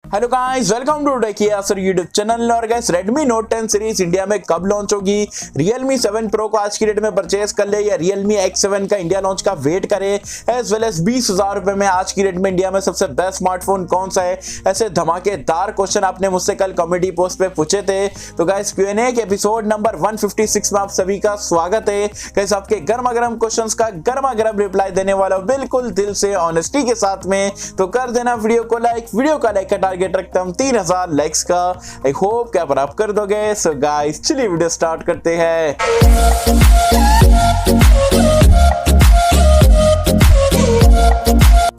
Hello guys, welcome to techy Yasir YouTube channel. और guys, Redmi Note 10 series India में कब launch होगी? Realme 7 Pro को आज की डेट में परचेस कर ले या Realme X7 का इंडिया लॉन्च का वेट करे? एज वेल एज 20,000 रुपए में आज की डेट में इंडिया में सबसे बेस्ट स्मार्टफोन कौन सा है? ऐसे धमाकेदार क्वेश्चन आपने मुझसे कल कमेडी पोस्ट पे पूछे थे। तो गाइस, Q&A के एपिसोड नंबर 156 में आप सभी का स्वागत है। गाइस, आपके गर्मा गर्म क्वेश्चंस का गर्मा गर्म रिप्लाई देने वाला बिल्कुल दिल से ऑनेस्टी के साथ में। तो कर देना वीडियो को लाइक, वीडियो का लाइक का टारगेट रखता हूं 3000 लाइक्स का। आई होप कि आप कर दोगे। सो गाइस, चलिए वीडियो स्टार्ट करते हैं।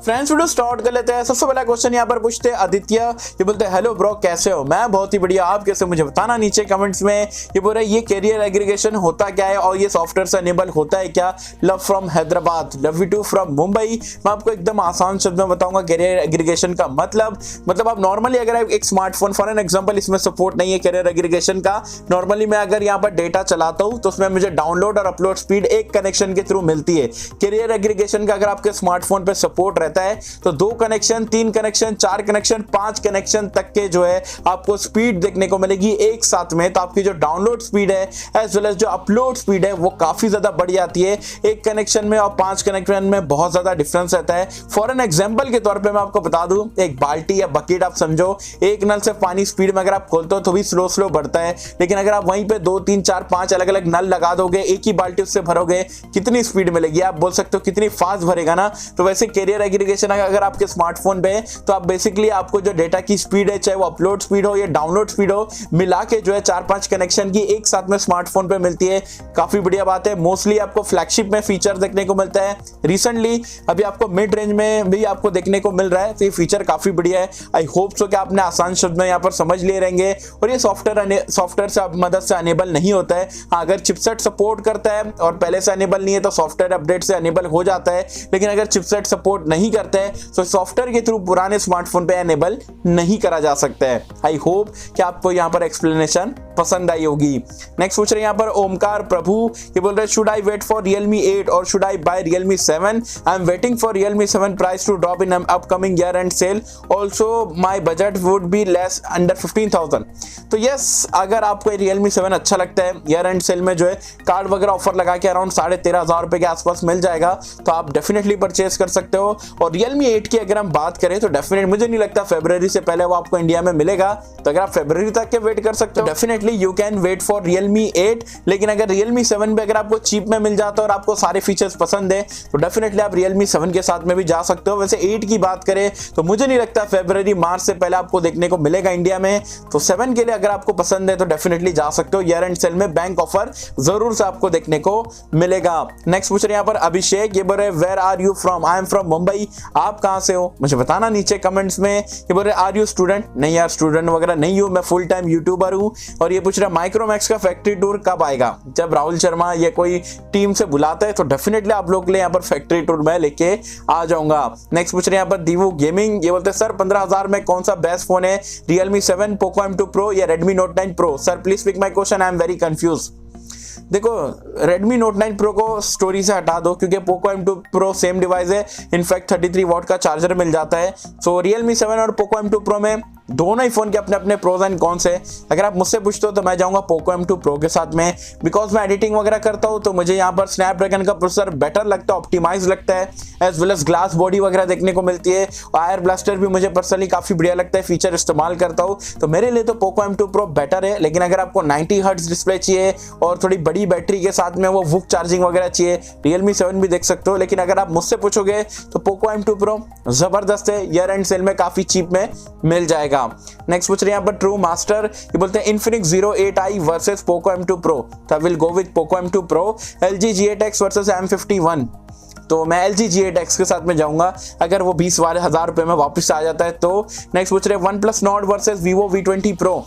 फ्रेंड्स, वीडियो स्टार्ट कर लेते हैं। सबसे पहला क्वेश्चन यहाँ पर पूछते हैं आदित्य। ये बोलते हैं हेलो ब्रो, कैसे हो? मैं बहुत ही बढ़िया, आप कैसे? मुझे बताना नीचे कमेंट्स में। ये बोल रहे ये कैरियर एग्रीगेशन होता क्या है और ये सॉफ्टवेयर से अनेबल होता है क्या? Love from Hyderabad, love you too from Mumbai. मैं आपको एकदम आसान शब्द में बताऊंगा कैरियर एग्रीगेशन का मतलब आप नॉर्मली अगर एक स्मार्टफोन, फॉर एन एग्जाम्पल, इसमें सपोर्ट नहीं है कैरियर एग्रीगेशन का। नॉर्मली मैं अगर यहाँ पर डेटा चलाता हूँ तो उसमें मुझे डाउनलोड और अपलोड स्पीड एक कनेक्शन के थ्रू मिलती है। कैरियर एग्रीगेशन का अगर आपके स्मार्टफोन पे सपोर्ट रहता है तो 2 कनेक्शन, 3 कनेक्शन, 4 कनेक्शन, 5 कनेक्शन तक के जो है आपको स्पीड देखने को मिलेगी एक साथ में। तो आपकी जो डाउनलोड स्पीड है एज वेल एज जो अपलोड स्पीड है वो काफी ज्यादा बढ़ जाती है। एक कनेक्शन में और 5 कनेक्शन में बहुत ज्यादा डिफरेंस रहता है। फॉर एन एग्जांपल के तौर पे मैं आपको बता दूं, एक बाल्टी या बकेट आप समझो, एक नल से पानी स्पीड में अगर आप खोलते हो तो भी स्लो बढ़ता है, लेकिन अगर आप वहीं पे 2, 3, 4, 5 अलग अलग नल लगा दोगे, एक ही बाल्टी उससे भरोगे, कितनी स्पीड मिलेगी? आप बोल सकते हो कितनी फास्ट भरेगा ना। तो वैसे कैरियर एग्रीगेशन अगर आपके स्मार्टफोन पे तो आप बेसिकली आपको जो डेटा की स्पीड है, चाहे वो अपलोड स्पीड हो या डाउनलोड स्पीड हो, मिला के जो है 4-5 कनेक्शन की एक साथ में स्मार्टफोन पे मिलती है। काफी बढ़िया बात है। मोस्टली आपको फ्लैगशिप में फीचर देखने को मिलता है। रिसेंटली अभी आपको मिड रेंज में भी आपको देखने को मिल रहा है, तो ये फीचर काफी बढ़िया है। आई होप सो कि आपने आसान शब्द में यहाँ पर समझ लिए रहेंगे। और ये सॉफ्टवेयर से मदद से अनेबल नहीं होता है। हाँ, अगर चिपसेट सपोर्ट करता है और पहले से अनेबल नहीं है तो सॉफ्टवेयर अपडेट से अनेबल हो जाता है, लेकिन अगर चिपसेट सपोर्ट नहीं करता है तो सॉफ्टवेयर के थ्रू पुराने स्मार्टफोन पे एनेबल नहीं करा जा सकता है। आई होप कि आपको यहाँ पर एक्सप्लेनेशन पसंद आई होगी। नेक्स्ट पूछ रहे हैं यहाँ पर ओमकार प्रभु। ये बोल रहे हैं should I wait for Realme 8 और should I buy Realme 7? I am waiting for Realme 7 price to drop in upcoming year end sale. Also my budget would be less under 15,000। तो यस, अगर आपको Realme 7 अच्छा लगता है, year end cell में जो है कार्ड वगैरह ऑफर लगा के अराउंड 13,500 रुपए के आसपास मिल जाएगा, तो आप डेफिनेटली परचेज कर सकते हो। और Realme 8 की अगर हम बात करें तो डेफिनेट मुझे नहीं लगता फरवरी से पहले वो आपको इंडिया में मिलेगा। तो अगर आप फरवरी तक के वेट कर सकते हो, definitely you can wait for Realme 8। लेकिन अगर Realme 7 पे अगर आपको चीप में मिल जाता है और आपको सारे फीचर्स पसंद है तो डेफिनेटली आप Realme 7 के साथ में भी जा सकते हो। वैसे 8 की बात करें तो मुझे नहीं लगता फरवरी मार्च से पहले आपको देखने को मिलेगा इंडिया में। तो 7 के लिए अगर आपको पसंद है तो डेफिनेटली जा सकते हो। ईयर एंड सेल में बैंक ऑफर जरूर से आपको देखने को मिलेगा। नेक्स्ट पूछ रहे हैं यहाँ पर अभिषेक। ये बोल रहे where are you from? I am from Mumbai. आप कहां से हो मुझे बताना नीचे कमेंट्स में। ये बोल रहे आर यू स्टूडेंट? नहीं यार, स्टूडेंट वगैरह नहीं हूं, मैं फुल टाइम यूट्यूबर हूं। और ये पूछ रहा माइक्रोमैक्स का फैक्ट्री टूर कब आएगा? जब राहुल शर्मा या कोई टीम से बुलाता है तो डेफिनेटली आप लोग के लिए यहाँ पर फैक्ट्री टूर मैं लेके आ जाऊंगा। नेक्स्ट पूछ रहे हैं यहाँ पर दीवू गेमिंग। ये बोलते हैं सर 15,000 में कौन सा बेस्ट फोन है? Realme 7, Poco M2 Pro या Redmi Note 9 Pro? Sir please pick my question, I am very confuse. देखो, Redmi Note 9 Pro को स्टोरी से हटा दो क्योंकि Poco M2 Pro same device है। इनफैक्ट 33 वॉट का चार्जर मिल जाता है। सो Realme 7 और Poco M2 Pro में दोनों ही फोन के अपने अपने प्रोज एंड कॉन्स है। अगर आप मुझसे पूछते हो तो मैं जाऊंगा Poco M2 Pro के साथ में, बिकॉज मैं एडिटिंग वगैरह करता हूं तो मुझे यहाँ पर स्नैपड्रैगन का प्रोसेसर बेटर लगता है, ऑप्टिमाइज लगता है, as well as glass body वगैरह देखने को मिलती है। आयर ब्लास्टर भी मुझे पर्सनली काफी बढ़िया लगता है, फीचर इस्तेमाल करता हूँ, तो मेरे लिए तो Poco M2 Pro बेटर है। लेकिन अगर आपको 90 हर्ट्ज डिस्प्ले चाहिए और थोड़ी बड़ी बैटरी के साथ में वो वुक चार्जिंग वगैरह चाहिए, Realme 7 भी देख सकते हो। लेकिन अगर आप मुझसे पूछोगे तो Poco M2 Pro जबरदस्त है, ईयर एंड सेल में काफी चीप में मिल जाएगा। नेक्स्ट पूछ रहे हैं यहाँ पर ट्रू मास्टर। ये बोलते हैं Infinix 08i versus Poco M2 Pro, तो आई will go with Poco M2 Pro। LG G8X versus M51, तो मैं LG G8X के साथ में जाऊंगा अगर वो 20,000 रुपए में वापस आ जाता है तो। नेक्स्ट पूछ रहे हैं OnePlus Nord versus Vivo V20 Pro,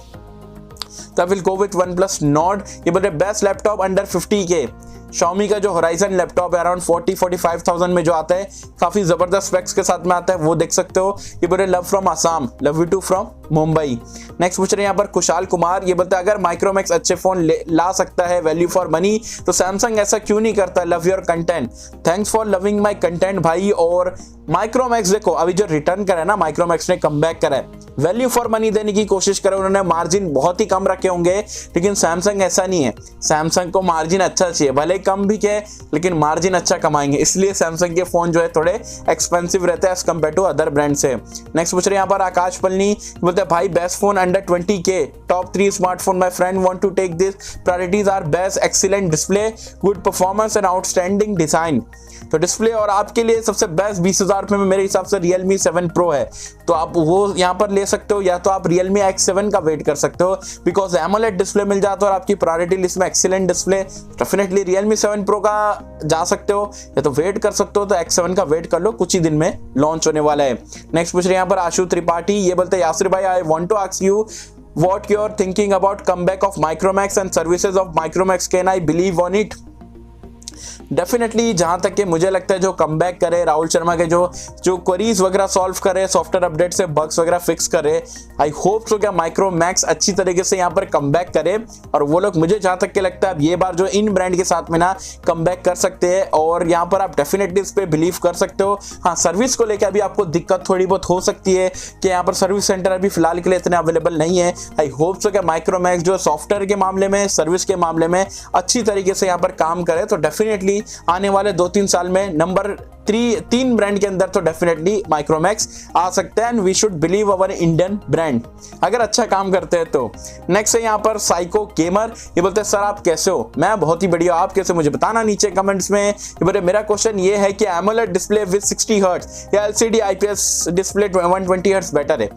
तो आई will go with OnePlus Nord। ये बोल रहे best laptop under 50K। Xiaomi का जो Horizon लैपटॉप है अराउंड 40-45,000 में जो आता है, काफी जबरदस्त स्पेक्स के साथ में आता है, वो देख सकते हो। ये बोल रहे love from Assam, love you too from Mumbai. Next पूछ रहे हैं यहाँ पर कुशाल कुमार, ये बोलते हैं अगर माइक्रोमैक्स अच्छे फोन ला सकता है वैल्यू फॉर मनी तो सैमसंग ऐसा क्यों नहीं करता। Love your content, thanks for loving my content भाई। और माइक्रोमैक्स देखो अभी जो रिटर्न करा है ना, माइक्रोमैक्स ने कमबैक करा है, वैल्यू फॉर मनी देने की कोशिश करे, उन्होंने मार्जिन बहुत ही कम रखे होंगे, लेकिन सैमसंग ऐसा नहीं है। सैमसंग को मार्जिन अच्छा चाहिए, भले कम भी के लेकिन मार्जिन अच्छा कमाएंगे, इसलिए सैमसंग के फोन जो है थोड़े एक्सपेंसिव रहते हैं as compare to other brand से। नेक्स्ट पूछ रहे हैं यहाँ पर आकाश पलनी, बोलते हैं भाई best phone under 20K, top 3 smartphone my friend want to take this, priorities are best, excellent display, good performance and outstanding design. तो डिस्प्ले और आपके लिए सबसे बेस्ट 20,000 रुपए में मेरे हिसाब से Realme 7 Pro है, तो आप वो यहाँ पर ले सकते हो, या तो आप Realme X7 का वेट कर सकते हो बिकॉज एमोलेड डिस्प्ले मिल जाता है और आपकी प्रायोरिटी लिस्ट में excellent display, definitely Realme 7 Pro का जा सकते हो, या तो वेट कर सकते हो तो X7 का वेट कर लो, कुछ ही दिन में लॉन्च होने वाला है। नेक्स्ट पूछ रहे हैं यहाँ पर आशु त्रिपाठी, ये बोलते हैं यासिर भाई I want to ask you what you're thinking about comeback of Micromax and services of Micromax, can I believe on it? Definitely जहां तक कि मुझे लगता है जो कमबैक करे, राहुल शर्मा के जो क्वेरीज वगैरह सॉल्व करे, सॉफ्टवेयर अपडेट से बग्स वगैरह फिक्स करे, आई होप सो क्या माइक्रोमैक्स अच्छी तरीके से यहाँ पर कमबैक करे, और वो लोग मुझे जहां तक के लगता है अब ये बार जो इन ब्रांड के साथ में ना कमबैक कर सकते हैं, और यहाँ पर आप डेफिनेटली इस पे बिलीव कर सकते हो। हाँ, सर्विस को लेकर अभी आपको दिक्कत थोड़ी बहुत हो सकती है कि यहाँ पर सर्विस सेंटर अभी फिलहाल के लिए इतने अवेलेबल नहीं है। आई होप सो क्या माइक्रोमैक्स जो सॉफ्टवेयर के मामले में, सर्विस के मामले में अच्छी तरीके से यहाँ पर काम करे, तो डेफिनेटली आने वाले 2-3 साल में नंबर 3 ब्रांड के अंदर तो डेफिनेटली माइक्रोमैक्स आ सकता है, and we should believe our Indian brand अगर अच्छा काम करते हैं तो। नेक्स्ट है यहाँ पर साइको गेमर, ये बोलते हैं सर आप कैसे हो, मैं बहुत ही बढ़िया, आप कैसे, मुझे बताना नीचे कमेंट्स में। ये बोले मेरा क्वेश्चन ये है कि एमोलेड डिस्प्ले विद 60 हर्ट्ज या LCD IPS display 120 hertz better है।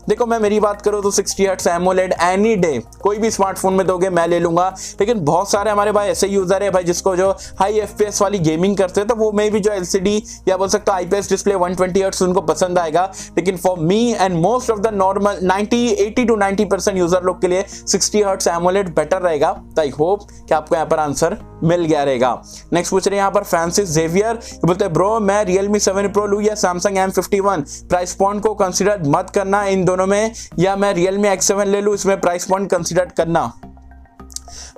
देखो मैं मेरी बात करूँ तो 60 हर्ट्ज एमोलेड एनी डे कोई भी स्मार्टफोन में दोगे मैं ले लूंगा, लेकिन बहुत सारे हमारे भाई ऐसे यूजर है भाई जिसको जो हाई एफपीएस वाली गेमिंग करते हैं तो वो में भी जो एलसीडी या बोल सकता आईपीएस डिस्प्ले 120 हर्ट्ज उनको पसंद आएगा, लेकिन for me and most of the normal 80 to 90% user लोग के लिए 60 हर्ट्ज एमोलेड बेटर रहेगा। तो आई होप कि आपको यहाँ पर आंसर मिल गया रहेगा। नेक्स्ट पूछ रहे हैं यहाँ पर फ्रांसिस जेवियर, बोलते हैं ब्रो मैं Realme 7 Pro लूं या Samsung M51, प्राइस पॉइंट को कंसीडर मत करना इन दोनों में, या मैं Realme X7 ले लूं, इसमें प्राइस पॉइंट कंसीडर करना।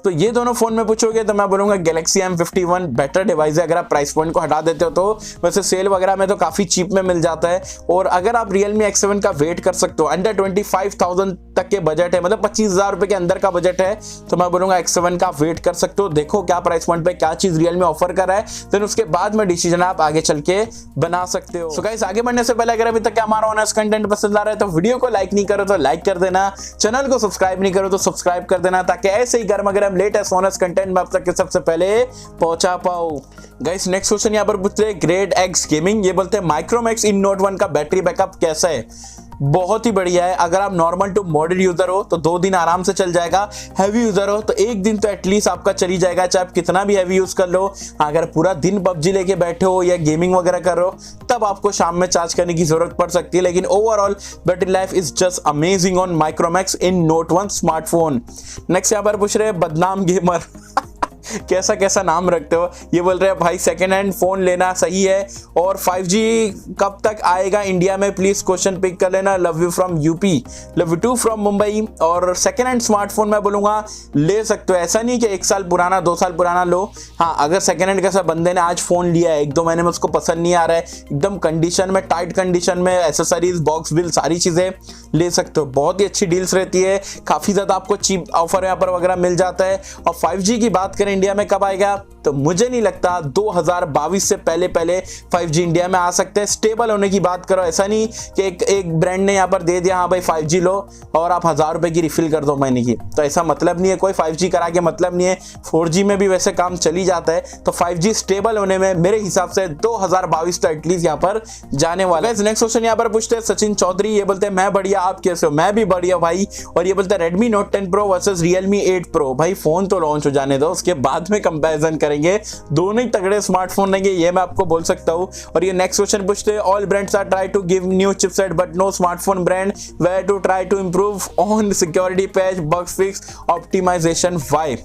तो ये दोनों फोन में पूछोगे तो मैं बोलूंगा Galaxy M51 बेटर डिवाइस है अगर आप प्राइस पॉइंट को हटा देते हो तो, वैसे सेल वगैरह में तो काफी चीप में मिल जाता है। और अगर आप Realme X7 का वेट कर सकते हो, अंडर 25,000 तक के बजट है, मतलब 25,000 रुपए के अंदर का बजट है, तो मैं बोलूंगा X7 का वेट कर सकते हो, देखो क्या प्राइस पॉइंट पे क्या चीज Realme ऑफर कर रहा है, देन उसके बाद में डिसीजन आप आगे चल के बना सकते हो। सो गाइस आगे बढ़ने से पहले अगर अभी तक हमारा ऑनेस्ट कंटेंट पसंद आ रहा है तो वीडियो को लाइक नहीं करो तो लाइक कर देना, चैनल को सब्सक्राइब नहीं करो तो सब्सक्राइब कर देना, ताकि ऐसे ही गर्म गरम लेटेस्ट ऑनेस्ट कंटेंट में आप तक के सबसे पहले पहुंचा पाओ। गाइस नेक्स्ट क्वेश्चन यहाँ पर पूछते हैं ग्रेड एक्स गेमिंग, ये बोलते हैं माइक्रोमैक्स इन नोट 1 का बैटरी बैकअप कैसा है। बहुत ही बढ़िया है, अगर आप नॉर्मल टू मॉडरेट यूजर हो तो 2 दिन आराम से चल जाएगा, हैवी यूजर हो तो 1 दिन तो एटलीस्ट आपका चली जाएगा, चाहे आप कितना भी हैवी यूज कर लो। अगर पूरा दिन पबजी लेके बैठे हो या गेमिंग वगैरह कर रहे हो तब आपको शाम में चार्ज करने की जरूरत पड़ सकती है, लेकिन overall battery life is just amazing on Micromax in note 1 smartphone. Next यहाँ पर पूछ रहे हैं बदनाम गेमर कैसा कैसा नाम रखते हो, ये बोल रहे हैं भाई सेकेंड हैंड फोन लेना सही है और 5G कब तक आएगा इंडिया में, प्लीज क्वेश्चन पिक कर लेना, love you from UP, love you too from Mumbai. और सेकेंड हैंड स्मार्टफोन मैं बोलूंगा ले सकते हो, ऐसा नहीं कि 1 साल पुराना 2 साल पुराना लो। हाँ, अगर सेकेंड हैंड कैसा बंदे ने आज फोन लिया है 1-2 महीने में उसको पसंद नहीं आ रहा है, एकदम कंडीशन में, टाइट कंडीशन में, एसेसरीज बॉक्स बिल सारी चीजें ले सकते हो, बहुत ही अच्छी डील्स रहती है, काफी ज्यादा आपको चीप ऑफर यहाँ पर वगैरह मिल जाता है। और 5G की बात करें इंडिया में कब आएगा, तो मुझे नहीं लगता 2022 से पहले 5G इंडिया में आ सकते हैं। स्टेबल होने की बात करो, ऐसा नहीं कि एक ब्रांड ने यहाँ पर दे दिया हाँ भाई 5G लो और आप 1000 रुपए की रिफिल कर दो महीने की, तो ऐसा मतलब नहीं है, कोई 5G करा के मतलब नहीं है, 4G में भी वैसे काम चली जाता है। तो 5G स्टेबल होने में मेरे हिसाब से 2022 तो एटलीस्ट यहाँ पर जाने वाला है। नेक्स्ट क्वेश्चन यहाँ पर पूछते हैं सचिन चौधरी, ये बोलते हैं मैं बढ़िया आप कैसे हो, मैं भी बढ़िया भाई। और ये बोलते हैं Redmi Note 10 Pro versus Realme 8 Pro, भाई फोन तो लॉन्च हो जाने दो उसके बाद में कंपैरिजन करेंगे, दोनों ही तगड़े स्मार्टफोन रहेंगे ये मैं आपको बोल सकता हूं। और ये नेक्स्ट क्वेश्चन पूछते हैं all brands are try to give new chipset but no smartphone brand where to try to improve on security patch bug fix optimisation why.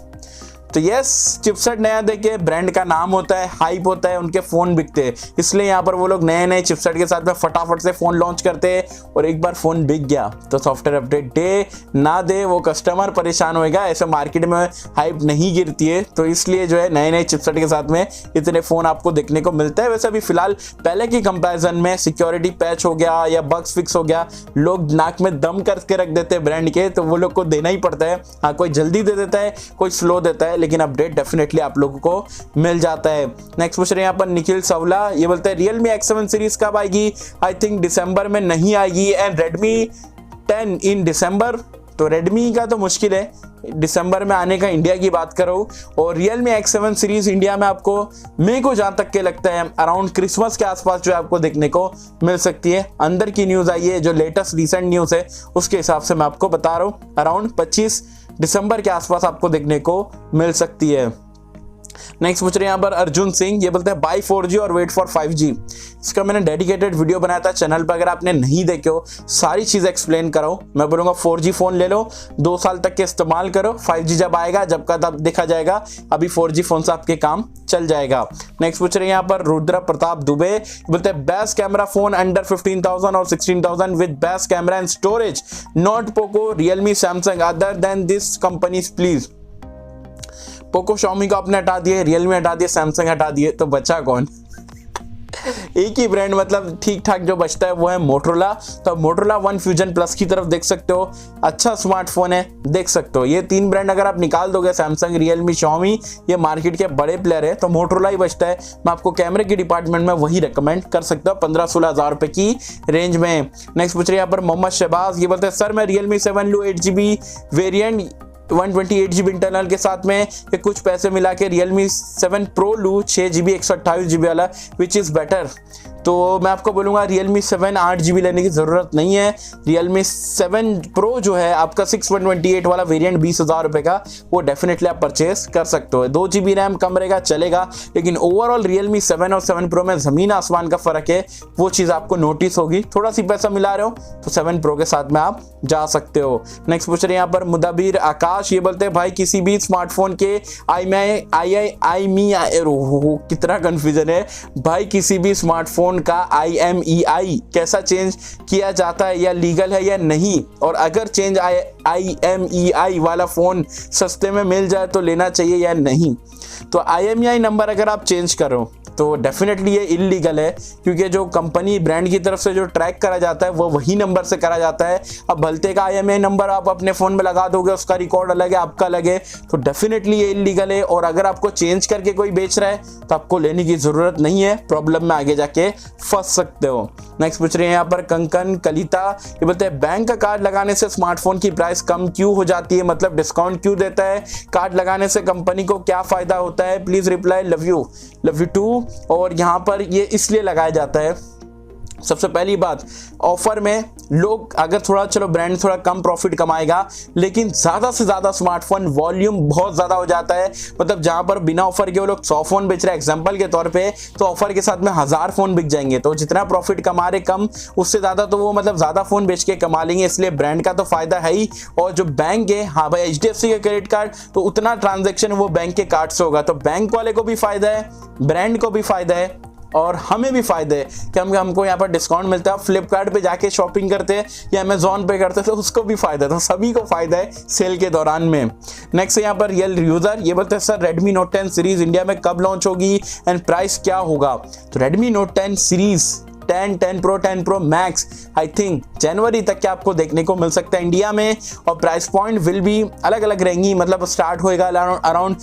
तो यस, चिपसेट नया देके ब्रांड का नाम होता है, हाइप होता है, उनके फोन बिकते हैं, इसलिए यहाँ पर वो लोग नए नए चिपसेट के साथ में फटाफट से फोन लॉन्च करते हैं। और एक बार फोन बिक गया तो सॉफ्टवेयर अपडेट दे ना दे वो कस्टमर परेशान होएगा। ऐसे मार्केट में हाइप नहीं गिरती है, तो इसलिए जो है नए नए चिपसेट के साथ में इतने फोन आपको देखने को मिलता है। वैसे अभी फिलहाल पहले की कंपैरिजन में सिक्योरिटी पैच हो गया या बग्स फिक्स हो गया, लोग नाक में दम करके रख देते हैं ब्रांड के, तो वो लोग को देना ही पड़ता है। हाँ, कोई जल्दी दे देता है, कोई स्लो देता है, लेकिन अपडेट डेफिनेटली आप लोगों को मिल जाता है। नेक्स्ट पूछ रहे हैं यहाँ पर निखिल सवला, ये बोलते हैं Realme X7 सीरीज कब आएगी? आई थिंक दिसंबर में नहीं आएगी। एंड Redmi 10 इन दिसंबर, तो Redmi का तो मुश्किल है दिसंबर में आने का, इंडिया की बात करो। और Realme X7 सीरीज इंडिया में आपको, मेरे को जहां तक के लगता है, अराउंड क्रिसमस के आसपास जो आपको देखने को मिल सकती है। अंदर की न्यूज आई है, जो लेटेस्ट रिसेंट न्यूज है उसके हिसाब से मैं आपको बता रहा हूँ, अराउंड 25 दिसंबर के आसपास आपको देखने को मिल सकती है। नेक्स्ट पूछ रहे हैं यहाँ पर अर्जुन सिंह, ये बोलते हैं बाय 4G और वेट फॉर 5G। इसका मैंने डेडिकेटेड वीडियो बनाया था चैनल पर, अगर आपने नहीं देखे हो सारी चीज एक्सप्लेन कराओ। मैं बोलूंगा 4G फोन ले लो, 2 साल तक के इस्तेमाल करो, 5G जब आएगा जब का तब देखा जाएगा, अभी 4G फोन से आपके काम चल जाएगा। नेक्स्ट पूछ रहे हैं यहाँ पर रुद्र प्रताप दुबे, बोलते हैं बेस्ट कैमरा फोन अंडर 15,000 और 16,000 with best camera and storage, not Poco, Realme, Samsung, other than this companies please. Poco Xiaomi को आपने हटा दिए, रियलमी हटा दिए, सैमसंग हटा दिए, तो बचा कौन? एक ही ब्रांड, मतलब ठीक ठाक जो बचता है वो है मोटरोला। तो मोटरोला वन फ्यूजन प्लस की तरफ देख सकते हो, अच्छा स्मार्टफोन है, देख सकते हो। ये 3 ब्रांड अगर आप निकाल दोगे, सैमसंग, रियलमी, Xiaomi, ये मार्केट के बड़े प्लेयर है, तो मोटरोला ही बचता है। मैं आपको कैमरे के डिपार्टमेंट में वही रिकमेंड कर सकता हूँ 15-16 हज़ार रुपए की रेंज में। नेक्स्ट पूछ रहे हैं यहाँ पर मोहम्मद शहबाज, ये बोलते हैं सर मैं रियलमी 7 लूँ 8GB वेरियंट 128GB इंटरनल के साथ में, ये कुछ पैसे मिला के Realme 7 Pro लूँ 6GB 128GB वाला, विच इज़ बेटर? तो मैं आपको बोलूँगा Realme 7 8GB लेने की ज़रूरत नहीं है। Realme 7 Pro जो है आपका 6/128 वाला वेरिएंट 20,000 रुपये का, वो डेफिनेटली आप परचेस कर सकते हो। 2GB रैम कम रहेगा चलेगा, लेकिन ओवरऑल Realme 7 और 7 Pro में ज़मीन आसमान का फ़र्क है, वो चीज़ आपको नोटिस होगी। थोड़ा सी पैसा मिला रहे हो तो 7 Pro के साथ में आप जा सकते हो। नेक्स्ट पूछ रहे हैं यहाँ पर मुदबिर आकाश, ये बोलते हैं भाई किसी भी स्मार्टफोन के कितना कन्फ्यूजन है भाई, किसी भी स्मार्टफोन का IMEI कैसा चेंज किया जाता है, या लीगल है या नहीं? और अगर चेंज IMEI वाला फोन सस्ते में मिल जाए तो लेना चाहिए या नहीं? तो IMEI नंबर अगर आप चेंज करो तो डेफिनेटली ये इलीगल है, क्योंकि जो कंपनी ब्रांड की तरफ से जो ट्रैक करा जाता है वो वही नंबर से करा जाता है। अब भलते का IMEI नंबर आप अपने फ़ोन में लगा दोगे, उसका रिकॉर्ड अलग है, आपका अलग है, तो डेफिनेटली ये इलीगल है। और अगर आपको चेंज करके कोई बेच रहा है तो आपको लेने की ज़रूरत नहीं है, प्रॉब्लम में आगे जाके फंस सकते हो। नेक्स्ट पूछ रहे हैं यहाँ पर कंकन कलिता, ये बोलते हैं बैंक का कार्ड लगाने से स्मार्टफोन की प्राइस कम क्यों हो जाती है, मतलब डिस्काउंट क्यों देता है? कार्ड लगाने से कंपनी को क्या फ़ायदा होता है? Please reply, love you too. और यहाँ पर ये इसलिए लगाया जाता है, सबसे पहली बात, ऑफर में लोग अगर थोड़ा, चलो ब्रांड थोड़ा कम प्रॉफिट कमाएगा, लेकिन ज़्यादा से ज़्यादा स्मार्टफोन वॉल्यूम बहुत ज़्यादा हो जाता है। मतलब जहाँ पर बिना ऑफर के वो लोग 100 फ़ोन बेच रहे हैं एग्जांपल के तौर पे, तो ऑफर के साथ में 1000 फ़ोन बिक जाएंगे। तो जितना प्रॉफिट कमा रहे कम, उससे ज़्यादा तो वो मतलब ज़्यादा फ़ोन बेच के कमा लेंगे, इसलिए ब्रांड का तो फ़ायदा है ही। और जो बैंक है, हाँ भाई HDFC का क्रेडिट कार्ड, तो उतना ट्रांजेक्शन वो बैंक के कार्ड से होगा, तो बैंक वाले को भी फ़ायदा है, ब्रांड को भी फ़ायदा है, और हमें भी फायदे है कि हमको यहाँ पर डिस्काउंट मिलता है। फ्लिपकार्ट पे जाके शॉपिंग करते हैं या अमेजोन पे करते हैं तो उसको भी फायदा है, तो सभी को फायदा है सेल के दौरान में। नेक्स्ट यहाँ पर रियल यूजर, ये बोलते हैं sir Redmi Note 10 series India में कब लॉन्च होगी एंड प्राइस क्या होगा? तो Redmi Note 10 series 10 Pro 10 Pro Max I think जनवरी तक के आपको देखने को मिल सकता है इंडिया में, और प्राइस पॉइंट विल भी अलग अलग रहेंगी। मतलब स्टार्ट होएगा अराउंड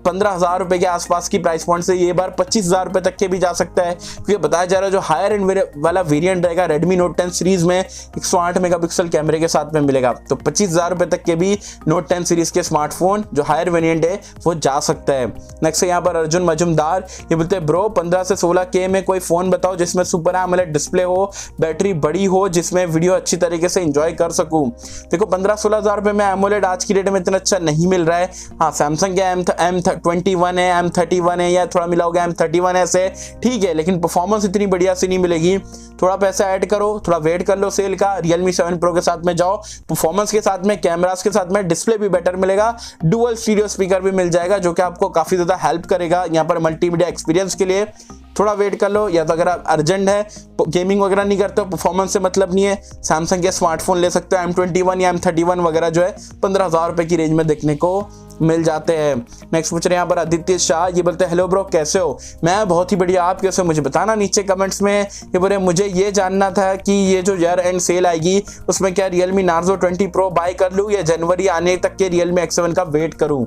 15,000 रुपए के आसपास की प्राइस पॉइंट से, ये बार 25,000 रुपए तक के भी जा सकता है, क्योंकि बताया जा रहा है जो हायर एंड वाला वेरिएंट रहेगा Redmi Note 10 सीरीज में 108 मेगापिक्सल कैमरे के साथ में मिलेगा, तो 25,000 रुपए तक के भी Note 10 सीरीज के स्मार्टफोन जो हायर वेरिएंट है वो जा सकता है। नेक्स्ट यहाँ पर अर्जुन मजुमदार, ये बोलते हैं ब्रो 15 से 16K में कोई फोन बताओ जिसमें सुपर एमोलेड डिस्प्ले हो, बैटरी बड़ी हो जिसमें वीडियो अच्छी तरीके से एंजॉय कर सकूं। देखो 15-16 हज़ार रुपए में एमोलेड आज की डेट में इतना अच्छा नहीं मिल रहा है। हाँ, सैमसंग के M21 है, M31 है, या थोड़ा मिला होगा M31 ऐसे, ठीक है, लेकिन परफॉर्मेंस इतनी बढ़िया सी नहीं मिलेगी। थोड़ा पैसा ऐड करो, थोड़ा वेट कर लो सेल का, Realme 7 Pro के साथ में जाओ, परफॉर्मेंस के साथ में, कैमरास के साथ में, डिस्प्ले भी बेटर मिलेगा, डुअल स्टीरियो स्पीकर भी मिल जाएगा जो कि आपको काफी ज्यादा हेल्प करेगा यहाँ पर मल्टीमीडिया एक्सपीरियंस के लिए। थोड़ा वेट कर लो, या तो अगर आप अर्जेंट है, गेमिंग वगैरह नहीं करते हो, परफॉर्मेंस से मतलब नहीं है, सैमसंग के स्मार्टफोन ले सकते हो, M21 या M31 वगैरह जो है 15,000 रुपए की रेंज में देखने को मिल जाते हैं। नेक्स्ट पूछ रहे हैं यहाँ पर आदित्य शाह, ये बोलते हैं हेलो ब्रो कैसे हो, मैं बहुत ही बढ़िया, आप कैसे हो मुझे बताना नीचे कमेंट्स में। ये बोले मुझे ये जानना था कि ये जो ईयर एंड सेल आएगी उसमें क्या Realme Narzo 20 Pro बाय कर लूँ या जनवरी आने तक के Realme X7 का वेट करूँ।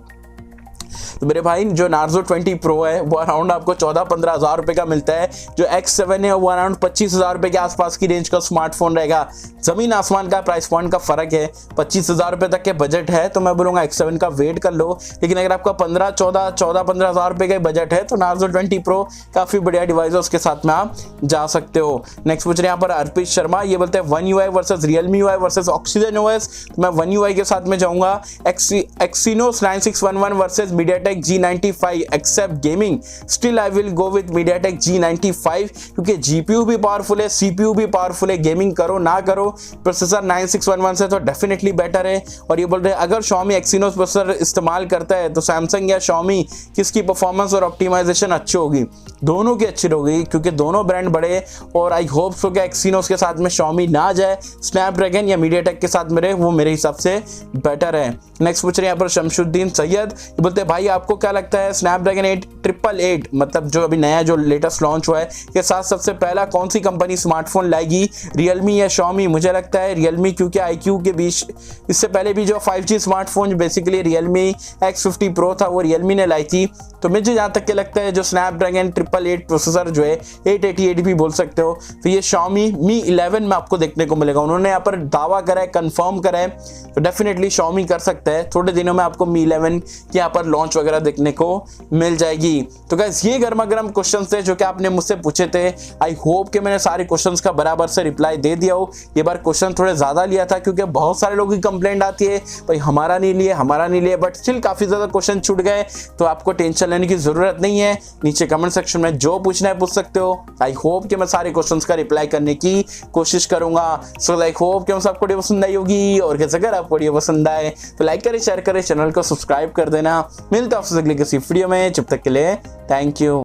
तो मेरे भाई जो Narzo 20 Pro है वो अराउंड आपको 14-15 हज़ार रुपए का मिलता है, जो X7 है वो अराउंड 25 हज़ार रुपए के आसपास की रेंज का स्मार्टफोन रहेगा। जमीन आसमान का प्राइस पॉइंट का फर्क है, 25 हज़ार रुपए तक के बजट है तो मैं बोलूंगा X7 का वेट कर लो। लेकिन अगर आपका 14-15 हज़ार रुपए का बजट है तो Narzo 20 Pro काफी बढ़िया डिवाइस है, उसके साथ में आप जा सकते हो। नेक्स्ट पूछ रहे हैं यहाँ पर अर्पित शर्मा, ये बोलते हैं One UI versus Realme UI versus Oxygen OS, तो मैं One UI के साथ में जाऊंगा। Exynos 9611 versus MediaTek G95, except gaming still I will go with MediaTek G95 क्योंकि जीपीयू भी पावरफुल है, सीपीयू भी पावरफुल है, गेमिंग करो ना करो प्रोसेसर 9611 से तो डेफिनेटली बेटर है। और ये बोल रहे हैं अगर Xiaomi Exynos प्रोसेसर इस्तेमाल करता है तो सैमसंग या Xiaomi किसकी परफॉर्मेंस और ऑप्टिमाइजेशन अच्छी होगी, दोनों की अच्छी होगी क्योंकि दोनों ब्रांड बड़े, और आई होप सो कि Exynos के साथ में Xiaomi ना जाए, स्नैपड्रैगन या MediaTek के साथ में रहे, वो मेरे हिसाब से बेटर है। नेक्स्ट पूछ रहे हैं यहाँ पर शमशुद्दीन सैयद, ये बोलते हैं भाई आपको क्या लगता है स्नैपड्रैगन 888 मतलब जो अभी नया जो लेटेस्ट लॉन्च हुआ है के साथ सबसे पहला कौन सी कंपनी स्मार्टफोन लाएगी, Realme या Xiaomi? मुझे लगता है Realme, क्योंकि iQ के बीच इससे पहले भी जो 5G smartphone basically Realme X50 Pro था वो Realme ने लाई थी। तो मुझे जहाँ तक के लगता है जो स्नैपड्रैगन 888 प्रोसेसर जो है 888 भी बोल सकते हो, तो ये Xiaomi Mi 11 में आपको देखने को मिलेगा। उन्होंने यहाँ पर दावा करा है, कंफर्म करा है, तो डेफिनेटली Xiaomi कर सकता है। थोड़े दिनों में आपको Mi 11 की यहाँ पर लॉन्च वगैरह देखने को मिल जाएगी। तो गाइस ये गर्मा गर्म क्वेश्चन थे जो कि आपने मुझसे पूछे थे। आई होप कि मैंने सारे क्वेश्चंस का बराबर से रिप्लाई दे दिया हो। ये बार क्वेश्चन थोड़े ज्यादा लिया था क्योंकि बहुत सारे लोगों की कंप्लेंट आती है भाई हमारा नहीं लिए, बट स्टिल काफी ज्यादा क्वेश्चन छूट गए, तो आपको टेंशन लेने की जरूरत नहीं है। नीचे कमेंट सेक्शन में जो पूछना है पूछ सकते हो। आई होप कि मैं सारे क्वेश्चंस का रिप्लाई करने की कोशिश करूंगा। सो आई होप कि आपको वीडियो पसंद आई होगी, और कैसे अगर आपको वीडियो पसंद आए तो लाइक करें, शेयर करें, चैनल को सब्सक्राइब कर देना। मिलता है आपसे अगले किसी वीडियो में, जब तक के लिए थैंक यू।